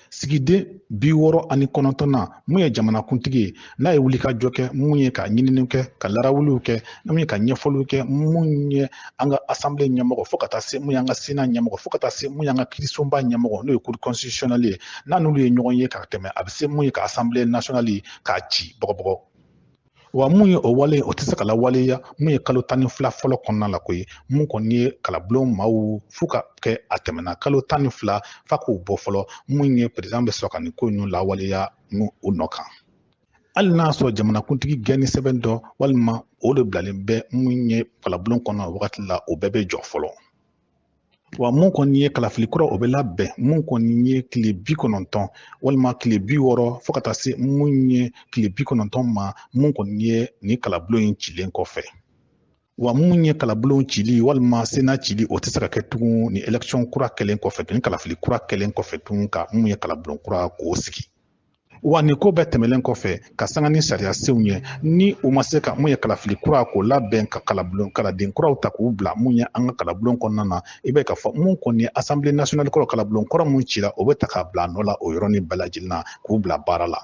sigiden 69 na mun ye jamana kuntigi ye n'a ye wuli ka jɔ kɛ mun ye ka ɲininiw kɛ ka larawuliw kɛ mun ye ka ɲɛfɔliw kɛ mun ye an ka assemblée ɲɛmɔgɔ fo ka taa se mun ye an ka sénat ɲɛmɔgɔ fo ka taa se mun ye an ka kiirisoba ɲɛmɔgɔ n'o ye cour constitutionnelle ye n'a n'olu ye ɲɔgɔn ye ka tɛmɛ a bɛ se mun ye ka assemblée nationale k'a ci bɔgɔbɔgɔ wa mun ye o wale o tɛ se ka lawaleya mun ye kalo 12 fɔlɔ kɔnɔna la koyi mun kɔni ye kalabulon maaw fo ka kɛ a tɛmɛna kalo 12 fa k'o bɔ fɔlɔ mun ye président bɛ sɔrɔ ka nin ko ninnu lawaleya n'o nɔ kan hali n'a sɔrɔ jamanakuntigi gɛnni sɛbɛn dɔ walima o de bilalen bɛ mun ye kalabulon kɔnɔ wagati la o bɛɛ bɛ jɔ fɔlɔ wa mun kɔni ye kalafili kura o bɛ labɛn mun kɔni ye tile 90 walima tile 60 fo ka taa se mun ye tile 90 ma mun kɔni ye ni kalabulon in cilen kɔfɛ wa mun ye kalabulon cili walima sénat cili o tɛ se ka kɛ tugun ni élection kura kɛlen kɔfɛ ni kalafili kura kɛlen kɔfɛ tugun ka mun ye kalabulon kura k'o sigi wa nin ko bɛɛ tɛmɛlen kɔfɛ ka sanga ni sariya senw ye ni o ma se ka mun ye kalafili kura k'o labɛn ka kaladen kuraw ta k'u bila mun ye an ka kalabulon kɔnɔna na i bɛ ka fɔ mun kɔni ye assemblée nationale kɔrɔ kalabulon kɔrɔ mun cira o bɛ ta k'a bila nɔ la o yɔrɔnin bɛɛ lajɛlen na k'u bila baara la